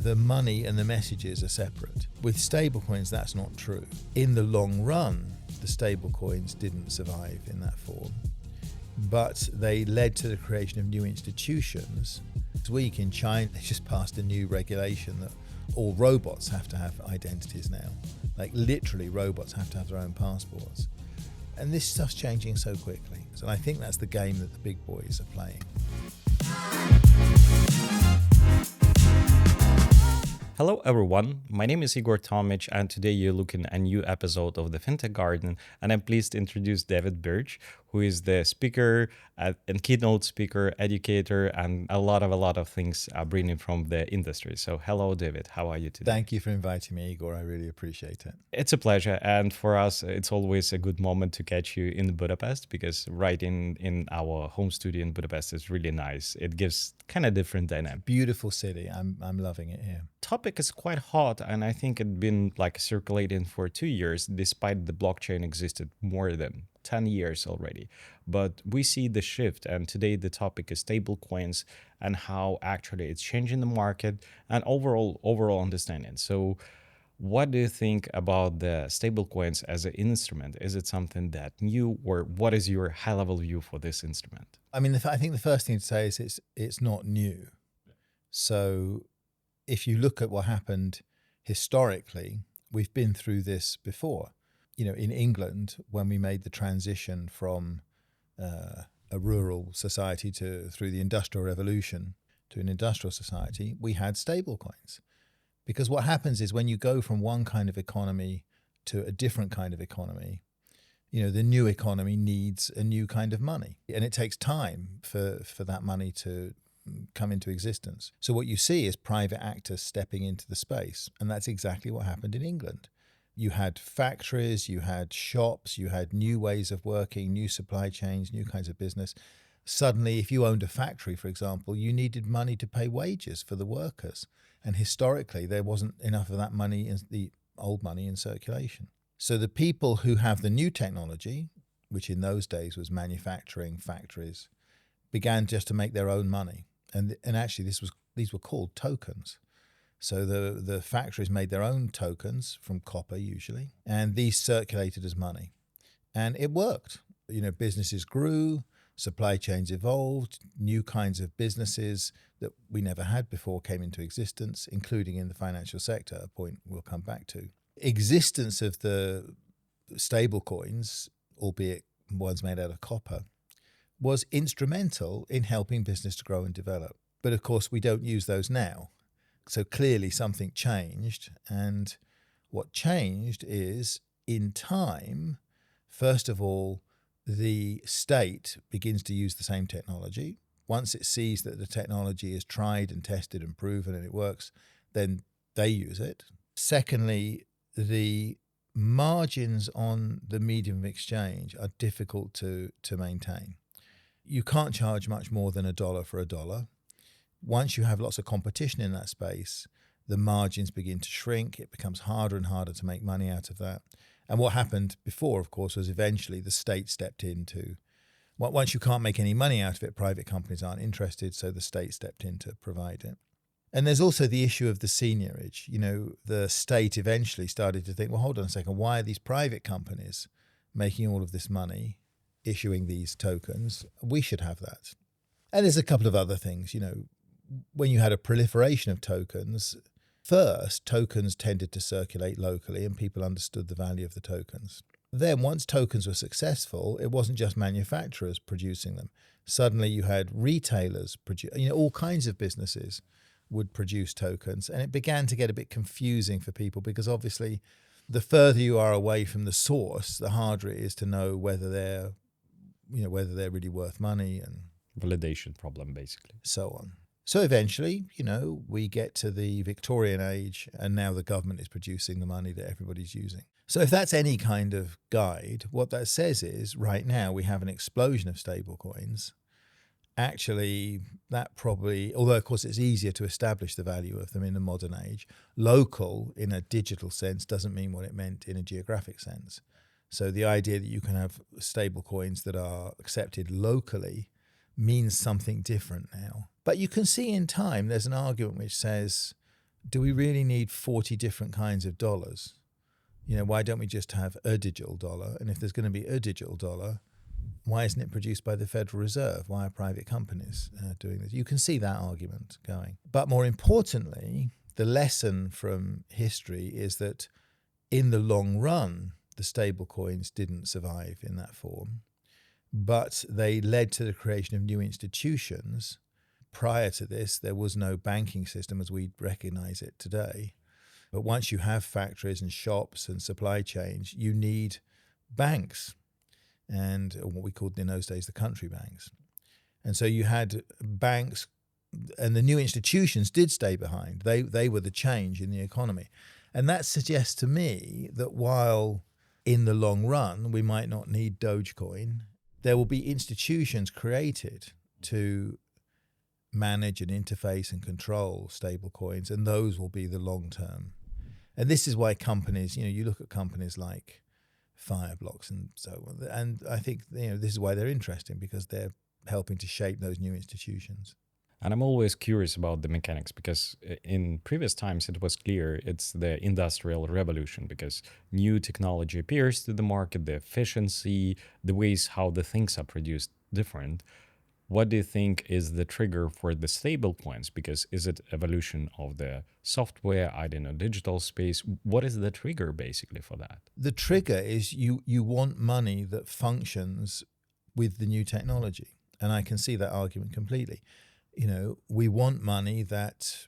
the money and the messages are separate. With stablecoins, that's not true. In the long run, the stablecoins didn't survive in that form, but they led to the creation of new institutions. This week in China, they just passed a new regulation that all robots have to have identities now. Like literally, robots have to have their own passports. And this stuff's changing so quickly. So I think that's the game that the big boys are playing. Hello everyone, my name is Igor Tomic and today you're looking at a new episode of the Fintech Garden, and I'm pleased to introduce David Birch, who is the speaker and keynote speaker, educator, and a lot of things bringing from the industry. So hello David, how are you today? Thank you for inviting me, Igor. I really appreciate it. It's a pleasure, and for us it's always a good moment to catch you in Budapest, because right in our home studio in Budapest is really nice. It gives kind of different dynamic. Beautiful city. I'm loving it here. Topic is quite hot, and I think it's been like circulating for 2 years, despite the blockchain existed more than 10 years already. But we see the shift, and today the topic is stablecoins and how actually it's changing the market and overall understanding. So what do you think about the stablecoins as an instrument? Is it something that new, or what is your high-level view for this instrument? I mean, I think the first thing to say is it's not new. So if you look at what happened historically, we've been through this before. You know, in England, when we made the transition from a rural society through the Industrial Revolution to an industrial society, we had stablecoins. Because what happens is when you go from one kind of economy to a different kind of economy, you know, the new economy needs a new kind of money. And it takes time for that money to come into existence. So what you see is private actors stepping into the space. And that's exactly what happened in England. You had factories, you had shops, you had new ways of working, new supply chains, new kinds of business. Suddenly, if you owned a factory, for example, you needed money to pay wages for the workers. And historically, there wasn't enough of that money, the old money, in circulation. So the people who have the new technology, which in those days was manufacturing factories, began just to make their own money. And actually, these were called tokens. So the factories made their own tokens from copper usually, and these circulated as money. And it worked. You know, businesses grew, supply chains evolved, new kinds of businesses that we never had before came into existence, including in the financial sector, a point we'll come back to. Existence of the stable coins, albeit ones made out of copper, was instrumental in helping business to grow and develop. But of course, we don't use those now. So clearly something changed, and what changed is, in time, first of all, the state begins to use the same technology. Once it sees that the technology is tried and tested and proven and it works, then they use it. Secondly, the margins on the medium of exchange are difficult to maintain. You can't charge much more than $1 for $1. Once you have lots of competition in that space, the margins begin to shrink. It becomes harder and harder to make money out of that. And what happened before, of course, was eventually the state stepped in to, once you can't make any money out of it, private companies aren't interested, so the state stepped in to provide it. And there's also the issue of the seigniorage. You know, the state eventually started to think, well, hold on a second, why are these private companies making all of this money, issuing these tokens? We should have that. And there's a couple of other things, you know. When you had a proliferation of tokens, first, tokens tended to circulate locally and people understood the value of the tokens. Then once tokens were successful, it wasn't just manufacturers producing them. Suddenly you had retailers, all kinds of businesses would produce tokens, and it began to get a bit confusing for people because obviously the further you are away from the source, the harder it is to know whether they're really worth money, and Validation problem, basically. so on. So eventually, you know, we get to the Victorian age, and now the government is producing the money that everybody's using. So if that's any kind of guide, what that says is right now we have an explosion of stablecoins. Actually, that probably, although of course it's easier to establish the value of them in the modern age, local in a digital sense doesn't mean what it meant in a geographic sense. So the idea that you can have stablecoins that are accepted locally means something different now. But you can see in time, there's an argument which says do we really need 40 different kinds of dollars? Why don't we just have a digital dollar? And if there's going to be a digital dollar, why isn't it produced by the Federal Reserve? Why are private companies doing this? You can see that argument going. But more importantly, the lesson from history is that in the long run, the stablecoins didn't survive in that form, but they led to the creation of new institutions. Prior to this, there was no banking system as we recognize it today. But once you have factories and shops and supply chains, you need banks, and what we called in those days the country banks. And so you had banks, and the new institutions did stay behind. They were the change in the economy. And that suggests to me that while in the long run we might not need Dogecoin, there will be institutions created to manage and interface and control stablecoins, and those will be the long term. And this is why companies, you look at companies like Fireblocks and so on, and I think this is why they're interesting, because they're helping to shape those new institutions. And I'm always curious about the mechanics, because in previous times it was clear it's the industrial revolution, because new technology appears to the market, the efficiency, the ways how the things are produced different. What do you think is the trigger for the stable coins? Because is it evolution of the software, digital space? What is the trigger basically for that? The trigger is you want money that functions with the new technology. And I can see that argument completely. We want money that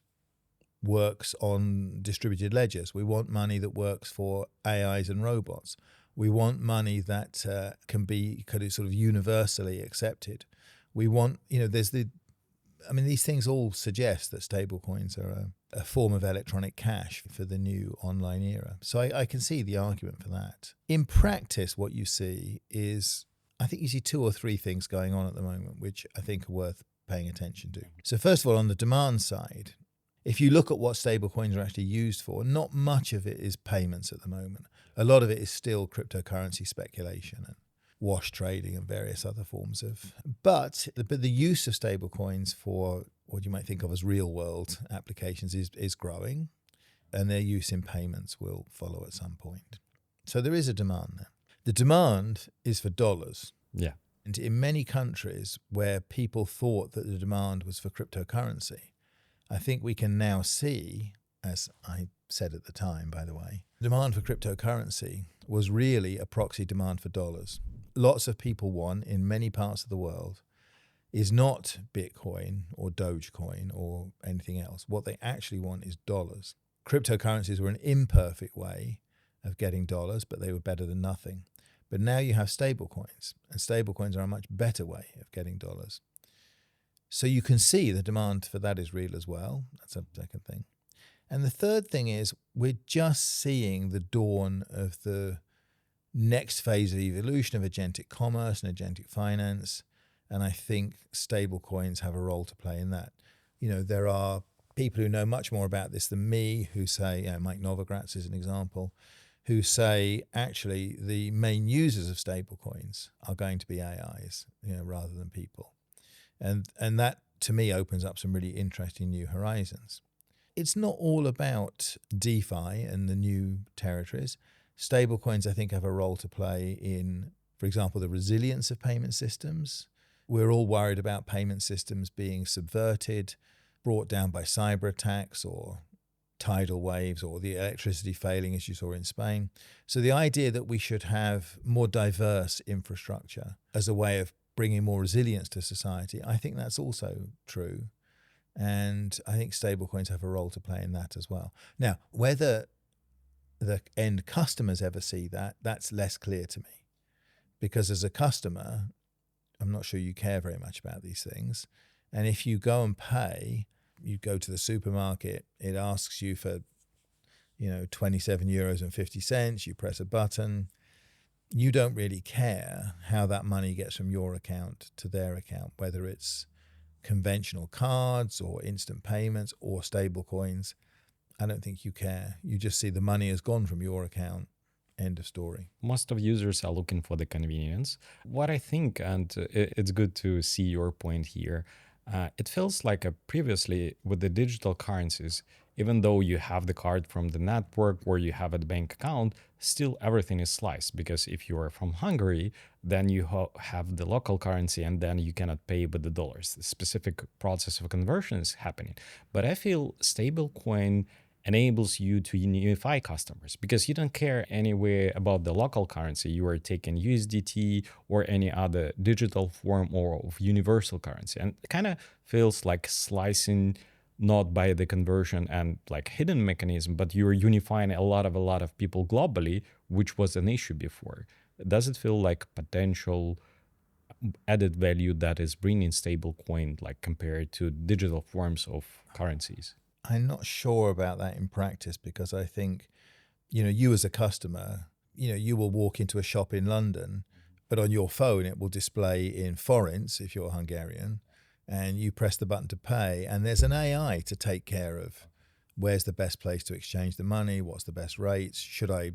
works on distributed ledgers. We want money that works for AIs and robots. We want money that can be sort of universally accepted. We want, these things all suggest that stablecoins are a form of electronic cash for the new online era. So I can see the argument for that. In practice, what you see is, I think you see two or three things going on at the moment, which I think are worth paying attention to. So first of all, on the demand side, if you look at what stablecoins are actually used for, not much of it is payments at the moment. A lot of it is still cryptocurrency speculation and wash trading and various other forms of. But the use of stablecoins for what you might think of as real world applications is growing, and their use in payments will follow at some point. So there is a demand there. The demand is for dollars. Yeah. And in many countries where people thought that the demand was for cryptocurrency, I think we can now see, as I said at the time, by the way, demand for cryptocurrency was really a proxy demand for dollars. Lots of people want, in many parts of the world, is not Bitcoin or Dogecoin or anything else. What they actually want is dollars. Cryptocurrencies were an imperfect way of getting dollars, but they were better than nothing. But now you have stablecoins, and stablecoins are a much better way of getting dollars. So you can see the demand for that is real as well. That's a second thing. And the third thing is we're just seeing the dawn of the next phase of evolution of agentic commerce and agentic finance. And I think stablecoins have a role to play in that. There are people who know much more about this than me who say, Mike Novogratz is an example, who say actually the main users of stablecoins are going to be AIs, rather than people. And that to me opens up some really interesting new horizons. It's not all about DeFi and the new territories. Stablecoins, I think, have a role to play in, for example, the resilience of payment systems. We're all worried about payment systems being subverted, brought down by cyber attacks or tidal waves or the electricity failing, as you saw in Spain. So the idea that we should have more diverse infrastructure as a way of bringing more resilience to society, I think that's also true. And I think stablecoins have a role to play in that as well. Now, whether the end customers ever see that, that's less clear to me. Because as a customer, I'm not sure you care very much about these things. And if you go and pay, you go to the supermarket, it asks you for, 27 euros and 50 cents, you press a button. You don't really care how that money gets from your account to their account, whether it's conventional cards or instant payments or stable coins. I don't think you care. You just see the money has gone from your account. End of story. Most of users are looking for the convenience. What I think, and it's good to see your point here, it feels like previously with the digital currencies, even though you have the card from the network or you have a bank account, still everything is sliced, because if you are from Hungary, then you have the local currency and then you cannot pay with the dollars. The specific process of conversion is happening. But I feel stablecoin enables you to unify customers, because you don't care anyway about the local currency. You are taking USDT or any other digital form or of universal currency, and it kind of feels like slicing, not by the conversion and like hidden mechanism, but you're unifying a lot of people globally, which was an issue before. Does it feel like potential added value that is bringing stablecoin, like compared to digital forms of currencies? I'm not sure about that in practice, because I think, you as a customer, you will walk into a shop in London, but on your phone it will display in forints if you're Hungarian, and you press the button to pay, and there's an AI to take care of where's the best place to exchange the money, what's the best rates, should I,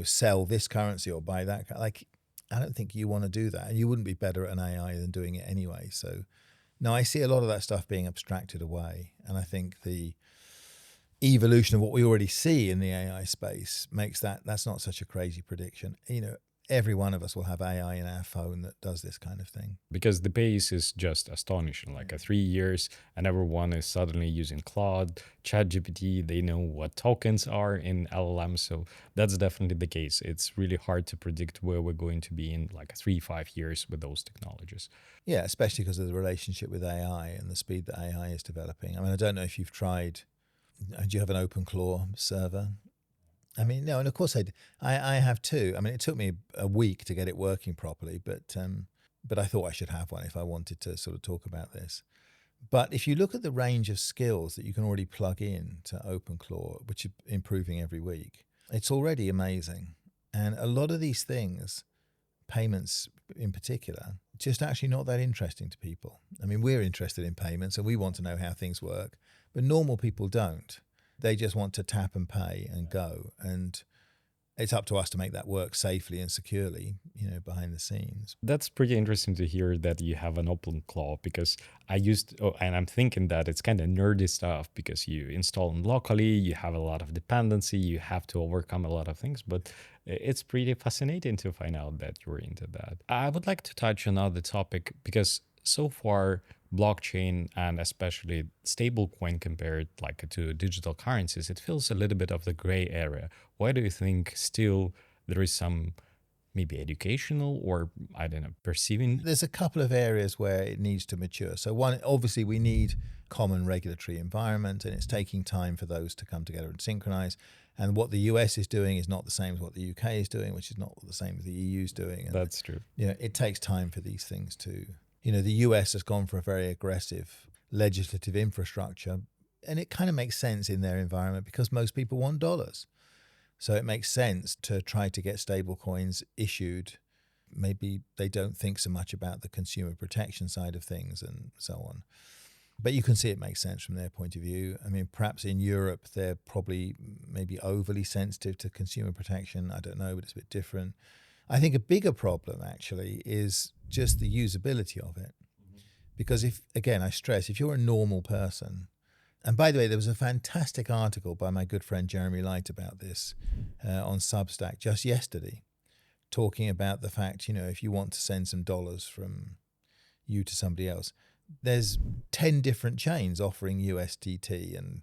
sell this currency or buy that. Like, I don't think you want to do that, and you wouldn't be better at an AI than doing it anyway. So no, I see a lot of that stuff being abstracted away. And I think the evolution of what we already see in the AI space makes that's not such a crazy prediction. Every one of us will have AI in our phone that does this kind of thing. Because the pace is just astonishing. Like 3 years, and everyone is suddenly using Claude, ChatGPT. They know what tokens are in LLM. So that's definitely the case. It's really hard to predict where we're going to be in like 3-5 years with those technologies. Yeah, especially because of the relationship with AI and the speed that AI is developing. I mean, I don't know if you've tried, do you have an OpenClaw server? I mean, no, and of course I have too. I mean, it took me a week to get it working properly, but I thought I should have one if I wanted to sort of talk about this. But if you look at the range of skills that you can already plug in to OpenClaw, which is improving every week, it's already amazing. And a lot of these things, payments in particular, just actually not that interesting to people. I mean, we're interested in payments and we want to know how things work, but normal people don't. They just want to tap and pay and go. And it's up to us to make that work safely and securely, behind the scenes. That's pretty interesting to hear that you have an OpenClaw, because and I'm thinking that it's kind of nerdy stuff, because you install them locally, you have a lot of dependency, you have to overcome a lot of things, but it's pretty fascinating to find out that you're into that. I would like to touch on another topic, because so far blockchain and especially stablecoin compared like to digital currencies, it feels a little bit of the gray area. Why do you think still there is some maybe educational or, I don't know, perceiving? There's a couple of areas where it needs to mature. So one, obviously we need common regulatory environment, and it's taking time for those to come together and synchronize. And what the US is doing is not the same as what the UK is doing, which is not the same as the EU is doing. And, that's true. It takes time for these things to, the US has gone for a very aggressive legislative infrastructure, and it kind of makes sense in their environment because most people want dollars. So it makes sense to try to get stable coins issued. Maybe they don't think so much about the consumer protection side of things and so on. But you can see it makes sense from their point of view. I mean, perhaps in Europe, they're probably maybe overly sensitive to consumer protection. I don't know, but it's a bit different. I think a bigger problem actually is just the usability of it. Because I stress, if you're a normal person, and by the way, there was a fantastic article by my good friend Jeremy Light about this on Substack just yesterday, talking about the fact, if you want to send some dollars from you to somebody else, there's 10 different chains offering USDT, and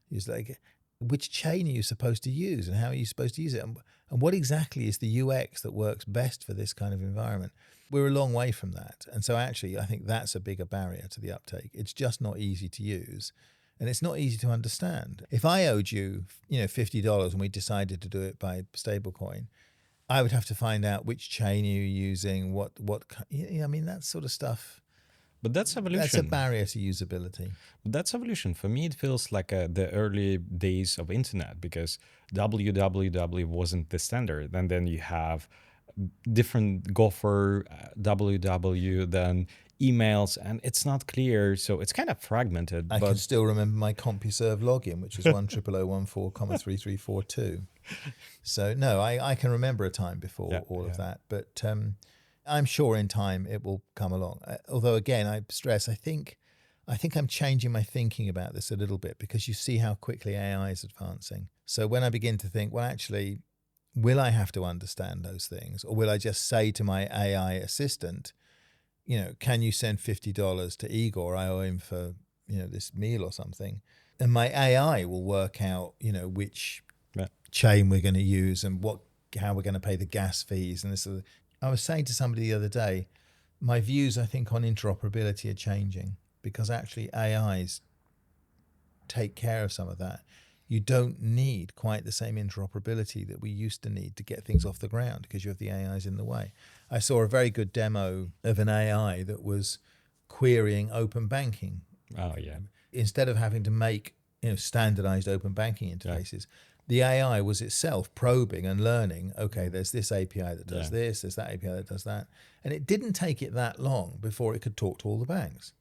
it's like, which chain are you supposed to use and how are you supposed to use it? And what exactly is the UX that works best for this kind of environment? We're a long way from that. And so actually, I think that's a bigger barrier to the uptake. It's just not easy to use. And it's not easy to understand. If I owed you, $50 and we decided to do it by stablecoin, I would have to find out which chain you're using, that sort of stuff. But that's evolution. That's a barrier to usability. But that's evolution. For me, it feels like the early days of internet, because www wasn't the standard. And then you have different Gopher, www, then emails, and it's not clear. So it's kind of fragmented. I can still remember my CompuServe login, which was 10014,3342. So no, I can remember a time before of that. But I'm sure in time it will come along. Although again, I stress, I think I think I'm changing my thinking about this a little bit because you see how quickly AI is advancing. So when I begin to think, well, actually, will I have to understand those things, or will I just say to my AI assistant, can you send $50 to Igor? I owe him for, this meal or something. And my AI will work out, which chain we're going to use and how we're going to pay the gas fees. And this. I was saying to somebody the other day, my views, I think, on interoperability are changing because actually AIs take care of some of that. You don't need quite the same interoperability that we used to need to get things off the ground because you have the AIs in the way. I saw a very good demo of an AI that was querying open banking. Oh, yeah. Instead of having to make standardized open banking interfaces, the AI was itself probing and learning, okay, there's this API that does this, there's that API that does that. And it didn't take it that long before it could talk to all the banks.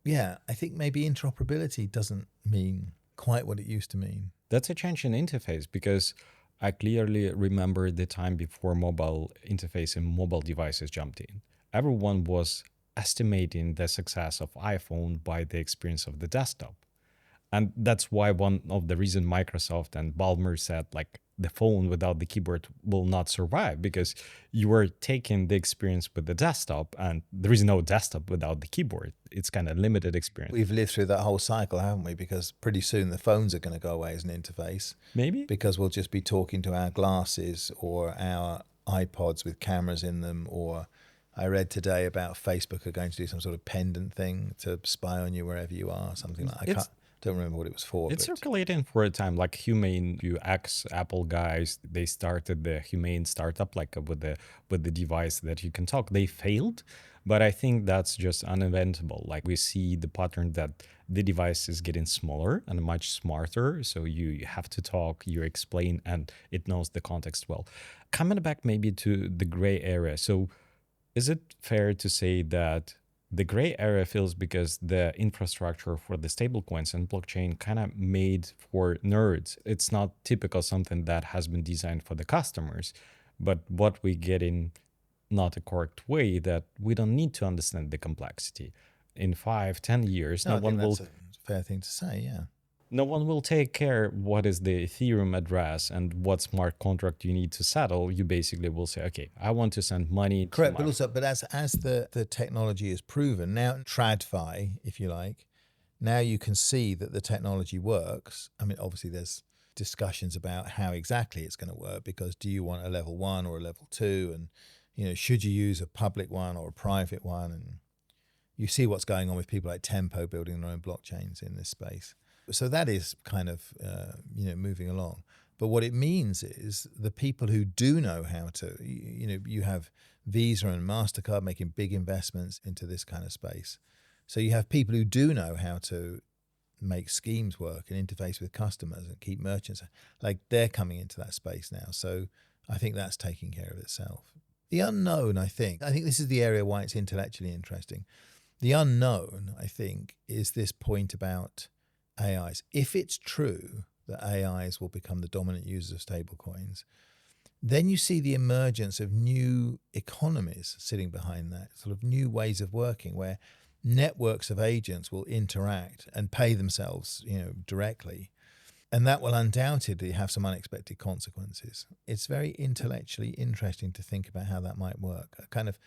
Yeah, I think maybe interoperability doesn't mean quite what it used to mean. That's a change in interface because I clearly remember the time before mobile interface and mobile devices jumped in. Everyone was estimating the success of iPhone by the experience of the desktop. And that's why one of the reasons Microsoft and Ballmer said, like, the phone without the keyboard will not survive because you are taking the experience with the desktop and there is no desktop without the keyboard. It's kind of limited experience. We've lived through that whole cycle, haven't we? Because pretty soon the phones are going to go away as an interface. Maybe. Because we'll just be talking to our glasses or our iPods with cameras in them. Or I read today about Facebook are going to do some sort of pendant thing to spy on you wherever you are, something like that. Don't remember what it was for. It's circulating for a time, like Humane, ex-Apple guys, they started the Humane startup, like with the device that you can talk. They failed, but I think that's just uneventable. Like we see the pattern that the device is getting smaller and much smarter. So you have to talk, you explain, and it knows the context well. Coming back maybe to the gray area. So is it fair to say that the gray area feels because the infrastructure for the stablecoins and blockchain kind of made for nerds? It's not typical something that has been designed for the customers, but what we get in not a correct way that we don't need to understand the complexity. In 5-10 years, no one will. That's a fair thing to say, yeah. No one will take care what is the Ethereum address and what smart contract you need to settle. You basically will say, okay, I want to send money. Correct, but also, as the technology is proven, now TradFi, if you like, now you can see that the technology works. I mean, obviously there's discussions about how exactly it's going to work because do you want a level 1 or a level 2? And, should you use a public one or a private one? And you see what's going on with people like Tempo building their own blockchains in this space. So that is kind of, moving along. But what it means is the people who do know how to, you have Visa and MasterCard making big investments into this kind of space. So you have people who do know how to make schemes work and interface with customers and keep merchants, like they're coming into that space now. So I think that's taking care of itself. The unknown, I think this is the area why it's intellectually interesting. The unknown, I think, is this point about AIs. If it's true that AIs will become the dominant users of stablecoins, then you see the emergence of new economies sitting behind that, sort of new ways of working where networks of agents will interact and pay themselves, directly. And that will undoubtedly have some unexpected consequences. It's very intellectually interesting to think about how that might work. A kind of,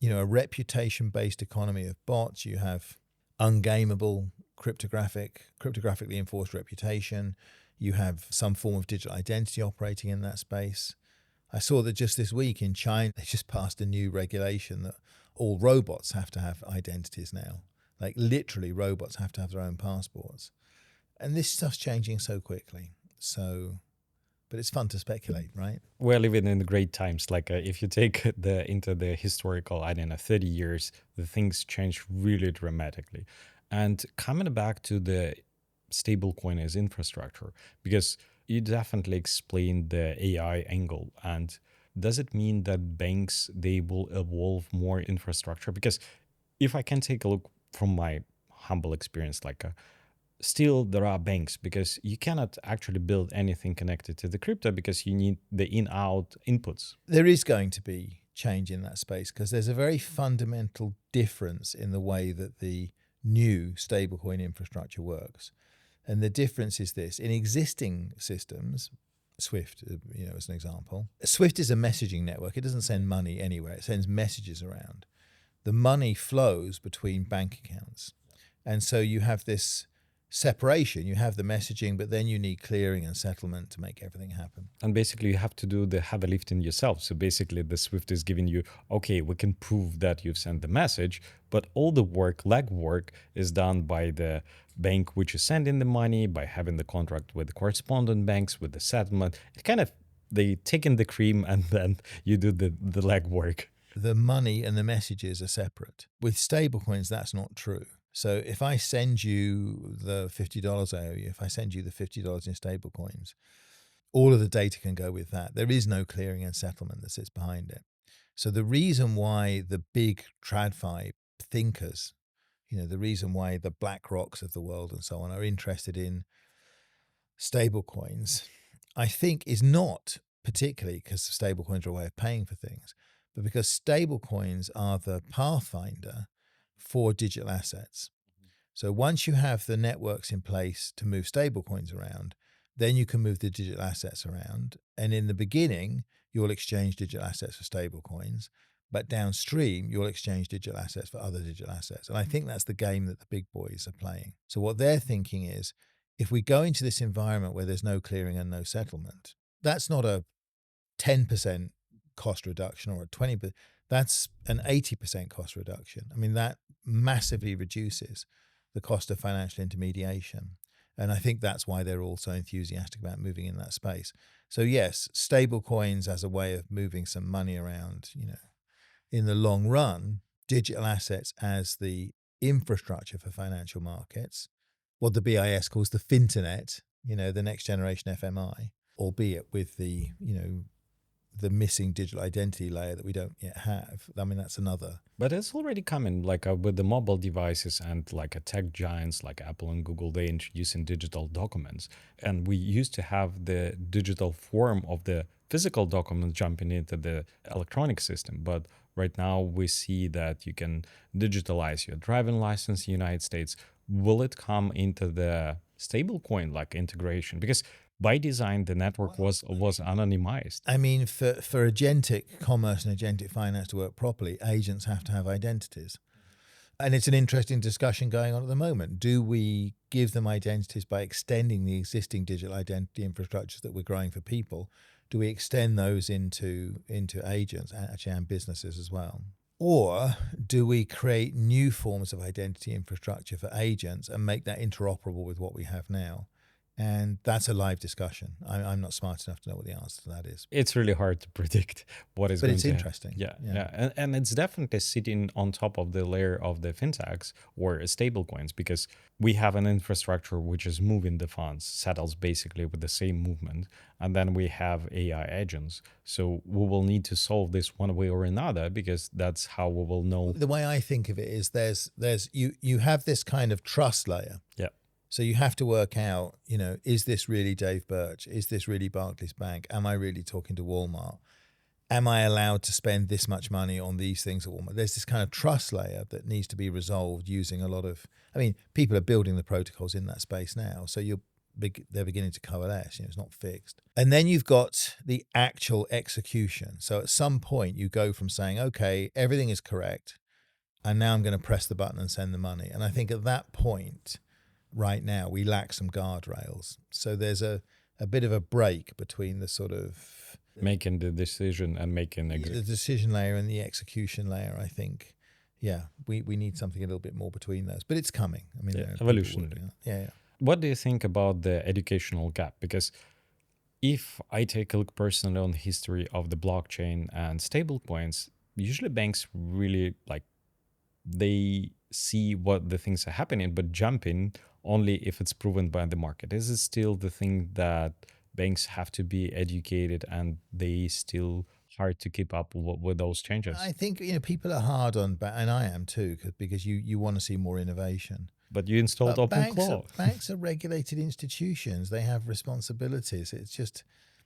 a reputation-based economy of bots. You have ungameable cryptographically enforced reputation. You have some form of digital identity operating in that space. I saw that just this week in China, they just passed a new regulation that all robots have to have identities now. Like literally robots have to have their own passports. And this stuff's changing so quickly. But it's fun to speculate, right? We're living in great times. Like if you take into the historical, 30 years, the things change really dramatically. And coming back to the stablecoin as infrastructure, because you definitely explained the AI angle. And does it mean that banks, they will evolve more infrastructure? Because if I can take a look from my humble experience, still there are banks, because you cannot actually build anything connected to the crypto because you need the in-out inputs. There is going to be change in that space because there's a very fundamental difference in the way that the new stablecoin infrastructure works. And the difference is this: in existing systems, Swift, as an example, Swift is a messaging network. It doesn't send money anywhere. It sends messages around. The money flows between bank accounts. And so you have this separation. You have the messaging, but then you need clearing and settlement to make everything happen. And basically you have to do the heavy lifting yourself. So basically the Swift is giving you, okay, we can prove that you've sent the message, but all the work, legwork, is done by the bank which is sending the money, by having the contract with the correspondent banks, with the settlement. It kind of, they take in the cream and then you do the legwork. The money and the messages are separate. With stablecoins, that's not true. So if I send you the $50 I owe you, if I send you the $50 in stablecoins, all of the data can go with that. There is no clearing and settlement that sits behind it. So the reason why the big TradFi thinkers, the reason why the BlackRocks of the world and so on are interested in stablecoins, I think is not particularly because stablecoins are a way of paying for things, but because stablecoins are the pathfinder for digital assets. So once you have the networks in place to move stablecoins around, then you can move the digital assets around. And in the beginning, you'll exchange digital assets for stablecoins, but downstream, you'll exchange digital assets for other digital assets. And I think that's the game that the big boys are playing. So what they're thinking is, if we go into this environment where there's no clearing and no settlement, that's not a 10% cost reduction or a 20%, that's an 80% cost reduction. I mean, that massively reduces the cost of financial intermediation. And I think that's why they're all so enthusiastic about moving in that space. So yes, stable coins as a way of moving some money around, in the long run, digital assets as the infrastructure for financial markets, what the BIS calls the Finternet, the next generation FMI, albeit with the, the missing digital identity layer that we don't yet have. I mean, that's another. But it's already coming, like with the mobile devices and like a tech giants like Apple and Google, they introducing digital documents. And we used to have the digital form of the physical document jumping into the electronic system. But right now we see that you can digitalize your driving license in the United States. Will it come into the stablecoin like integration? Because by design, the network was anonymized. I mean, for agentic commerce and agentic finance to work properly, agents have to have identities. And it's an interesting discussion going on at the moment. Do we give them identities by extending the existing digital identity infrastructures that we're growing for people? Do we extend those into agents, actually, and businesses as well? Or do we create new forms of identity infrastructure for agents and make that interoperable with what we have now? And that's a live discussion. I'm not smart enough to know what the answer to that is. It's really hard to predict what is but going it's to interesting. Yeah. And it's definitely sitting on top of the layer of the fintechs or stablecoins, because we have an infrastructure which is moving the funds, settles basically with the same movement. And then we have AI agents. So we will need to solve this one way or another, because that's how we will know. The way I think of it is there's you have this kind of trust layer. Yeah. So you have to work out, is this really Dave Birch? Is this really Barclays Bank? Am I really talking to Walmart? Am I allowed to spend this much money on these things at Walmart? There's this kind of trust layer that needs to be resolved using a lot of, people are building the protocols in that space now. So they're beginning to coalesce, it's not fixed. And then you've got the actual execution. So at some point you go from saying, okay, everything is correct, and now I'm going to press the button and send the money. And I think at that point, right now, we lack some guardrails. So there's a bit of a break between the sort of making the decision and making the decision layer and the execution layer. I think, we need something a little bit more between those. But it's coming. Evolutionary. Yeah. What do you think about the educational gap? Because if I take a look personally on the history of the blockchain and stablecoins, usually banks really they see what the things are happening, but jump in only if it's proven by the market. Is it still the thing that banks have to be educated and they still hard to keep up with those changes? I think, people are hard on, and I am too, because you want to see more innovation. But you installed OpenClaw. Banks are regulated institutions. They have responsibilities. It's just,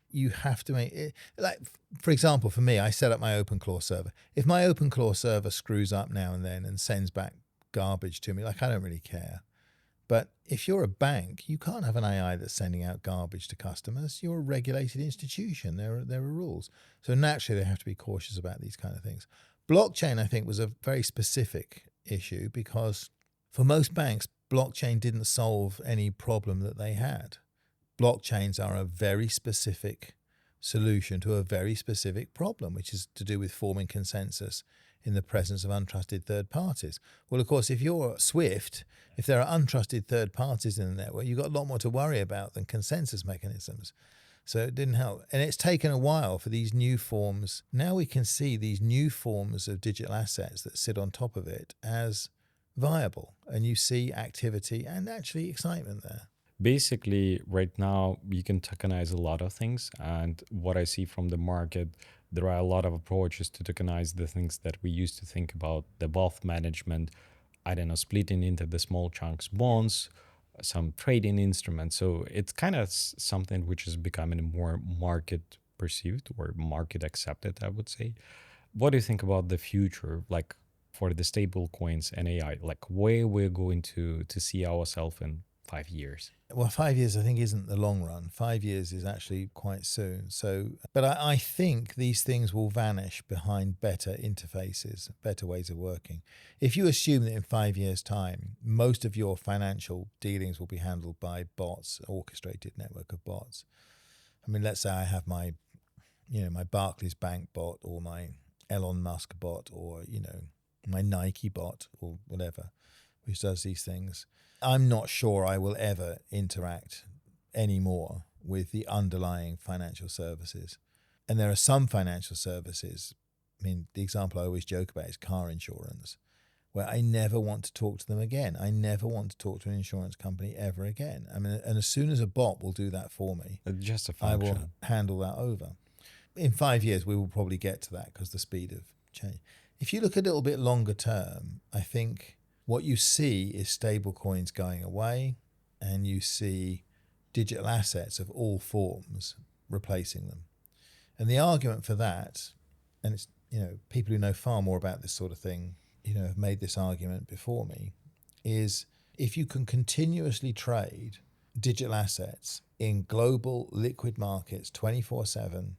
you have to make it, for example, for me, I set up my OpenClaw server. If my OpenClaw server screws up now and then and sends back garbage to me. Like, I don't really care. But if you're a bank, you can't have an AI that's sending out garbage to customers. You're a regulated institution. There are rules. So naturally, they have to be cautious about these kind of things. Blockchain, I think, was a very specific issue because for most banks, blockchain didn't solve any problem that they had. Blockchains are a very specific solution to a very specific problem, which is to do with forming consensus in the presence of untrusted third parties. Well, of course, if you're Swift, if there are untrusted third parties in the network, you've got a lot more to worry about than consensus mechanisms. So it didn't help. And it's taken a while for these new forms. Now we can see these new forms of digital assets that sit on top of it as viable. And you see activity and actually excitement there. Basically, right now, you can tokenize a lot of things. And what I see from the market, there are a lot of approaches to tokenize the things that we used to think about, the wealth management, I don't know, splitting into the small chunks bonds, some trading instruments. So it's kind of something which is becoming more market perceived or market accepted, I would say. What do you think about the future, like for the stable coins and AI, like where we're going to see ourselves in 5 years? Well, 5 years, I think, isn't the long run. 5 years is actually quite soon. So, but I think these things will vanish behind better interfaces, better ways of working. If you assume that in 5 years' time, most of your financial dealings will be handled by bots, orchestrated network of bots. I mean, let's say I have my Barclays Bank bot or my Elon Musk bot or, my Nike bot or whatever, which does these things. I'm not sure I will ever interact anymore with the underlying financial services. And there are some financial services, I mean, the example I always joke about is car insurance, where I never want to talk to them again. I never want to talk to an insurance company ever again. I mean, and as soon as a bot will do that for me, just a function, I will handle that over. In 5 years, we will probably get to that because the speed of change. If you look a little bit longer term, I think what you see is stable coins going away, and you see digital assets of all forms replacing them. And the argument for that, and it's, people who know far more about this sort of thing, have made this argument before me, is if you can continuously trade digital assets in global liquid markets 24/7,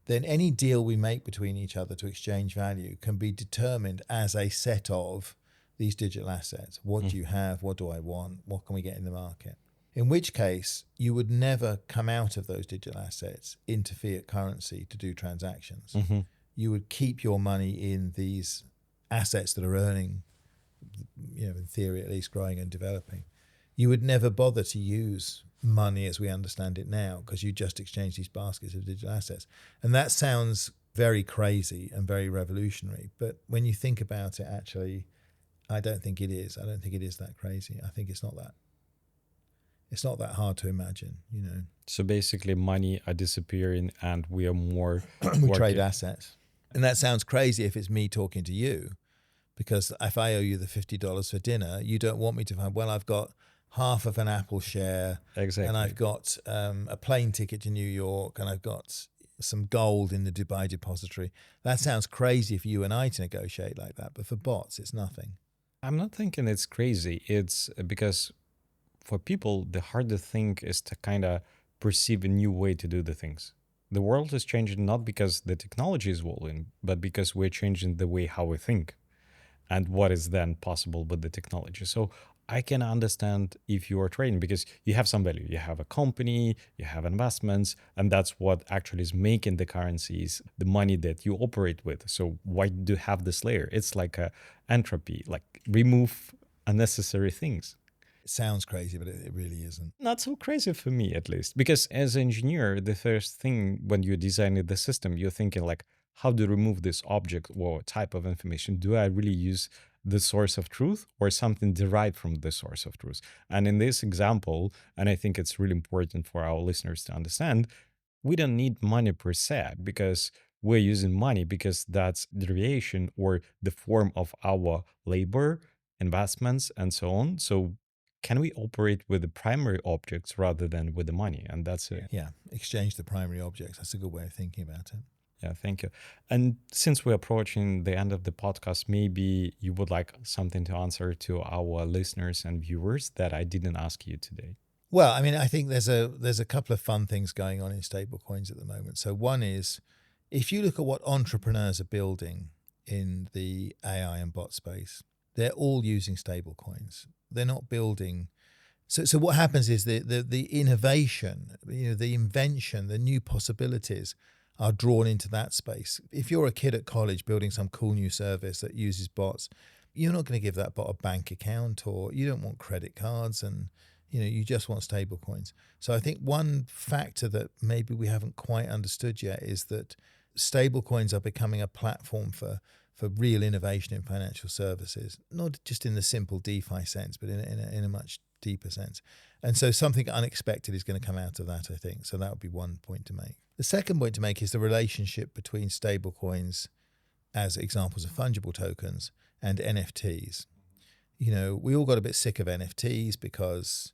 then any deal we make between each other to exchange value can be determined as a set of these digital assets. What do you have? What do I want? What can we get in the market? In which case, you would never come out of those digital assets into fiat currency to do transactions. Mm-hmm. You would keep your money in these assets that are earning, in theory at least, growing and developing. You would never bother to use money as we understand it now because you just exchange these baskets of digital assets. And that sounds very crazy and very revolutionary. But when you think about it, actually, I don't think it is. I don't think it is that crazy. I think it's not that hard to imagine, So basically money are disappearing and we are more we trade assets. And that sounds crazy if it's me talking to you, because if I owe you the $50 for dinner, you don't want me to find, well, I've got half of an Apple share. Exactly. And I've got a plane ticket to New York, and I've got some gold in the Dubai depository. That sounds crazy for you and I to negotiate like that. But for bots, it's nothing. I'm not thinking it's crazy. It's because for people, the hardest thing is to kind of perceive a new way to do the things. The world is changing not because the technology is evolving, but because we're changing the way how we think and what is then possible with the technology. So I can understand if you are trading because you have some value. You have a company, you have investments, and that's what actually is making the currencies, the money that you operate with. So why do you have this layer? It's like a entropy, like remove unnecessary things. It sounds crazy, but it really isn't. Not so crazy for me, at least, because as an engineer, the first thing when you're designing the system, you're thinking like, how to remove this object or type of information? Do I really use the source of truth or something derived from the source of truth? And in this example, and I think it's really important for our listeners to understand, we don't need money per se because we're using money because that's derivation or the form of our labor, investments, and so on. So can we operate with the primary objects rather than with the money? And that's it. Yeah, exchange the primary objects. That's a good way of thinking about it. Yeah, thank you. And since we're approaching the end of the podcast, maybe you would like something to answer to our listeners and viewers that I didn't ask you today. Well, I mean, I think there's a couple of fun things going on in stablecoins at the moment. So one is, if you look at what entrepreneurs are building in the AI and bot space, they're all using stablecoins. They're not building. So what happens is the innovation, the invention, the new possibilities are drawn into that space. If you're a kid at college building some cool new service that uses bots, you're not going to give that bot a bank account, or you don't want credit cards, and you just want stable coins. So I think one factor that maybe we haven't quite understood yet is that stable coins are becoming a platform for real innovation in financial services, not just in the simple DeFi sense, but in a much deeper sense. And so something unexpected is going to come out of that, I think. So that would be one point to make. The second point to make is the relationship between stablecoins as examples of fungible tokens and NFTs. We all got a bit sick of NFTs because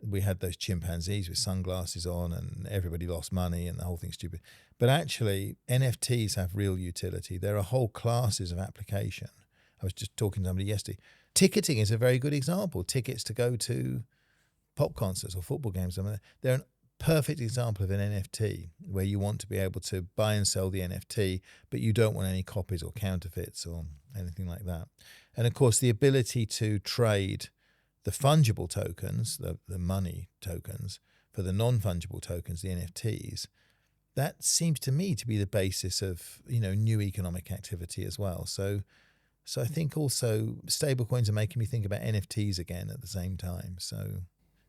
we had those chimpanzees with sunglasses on and everybody lost money and the whole thing's stupid. But actually, NFTs have real utility. There are whole classes of application. I was just talking to somebody yesterday. Ticketing is a very good example. Tickets to go to pop concerts or football games. I mean, they're a perfect example of an NFT where you want to be able to buy and sell the NFT, but you don't want any copies or counterfeits or anything like that. And of course, the ability to trade the fungible tokens, the money tokens, for the non-fungible tokens, the NFTs, that seems to me to be the basis of new economic activity as well. So I think also stablecoins are making me think about NFTs again at the same time. So,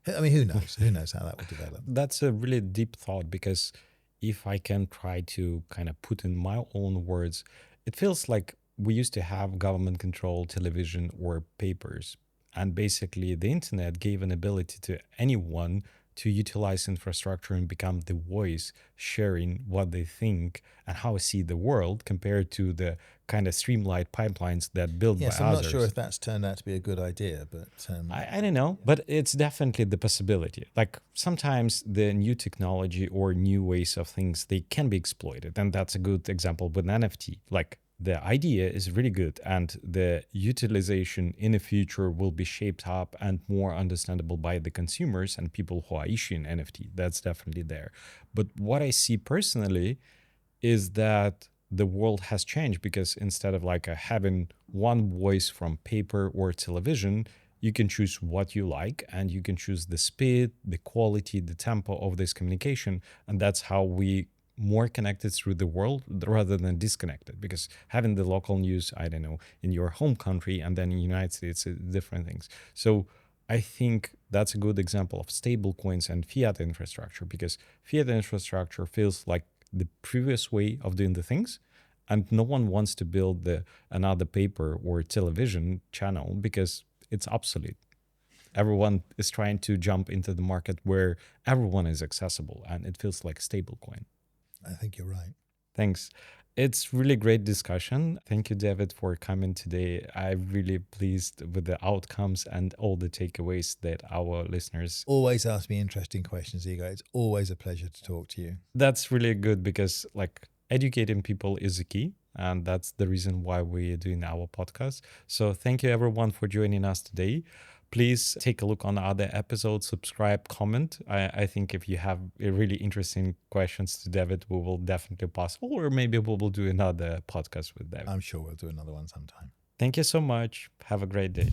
I mean, who knows? Who knows how that will develop? That's a really deep thought, because if I can try to kind of put in my own words, it feels like we used to have government-controlled television or papers. And basically, the internet gave an ability to anyone to utilize infrastructure and become the voice, sharing what they think and how they see the world, compared to the kind of streamlined pipelines that built by others. I'm not sure if that's turned out to be a good idea, but I don't know, but it's definitely the possibility. Like sometimes the new technology or new ways of things, they can be exploited, and that's a good example with an NFT. Like, the idea is really good, and the utilization in the future will be shaped up and more understandable by the consumers and people who are issuing NFT. That's definitely there. But what I see personally is that the world has changed, because instead of like having one voice from paper or television, you can choose what you like, and you can choose the speed, the quality, the tempo of this communication. And that's how we more connected through the world rather than disconnected, because having the local news, I don't know, in your home country and then in the United States, different things. So I think that's a good example of stable coins and fiat infrastructure, because fiat infrastructure feels like the previous way of doing the things, and no one wants to build another paper or television channel because it's obsolete. Everyone is trying to jump into the market where everyone is accessible, and it feels like a stable coin. I think you're right. Thanks. It's really great discussion. Thank you, David, for coming today. I'm really pleased with the outcomes and all the takeaways that our listeners... Always ask me interesting questions, Igor. It's always a pleasure to talk to you. That's really good, because like educating people is the key. And that's the reason why we're doing our podcast. So thank you, everyone, for joining us today. Please take a look on other episodes, subscribe, comment. I think if you have really interesting questions to David, we will definitely possible, or maybe we will do another podcast with David. I'm sure we'll do another one sometime. Thank you so much. Have a great day.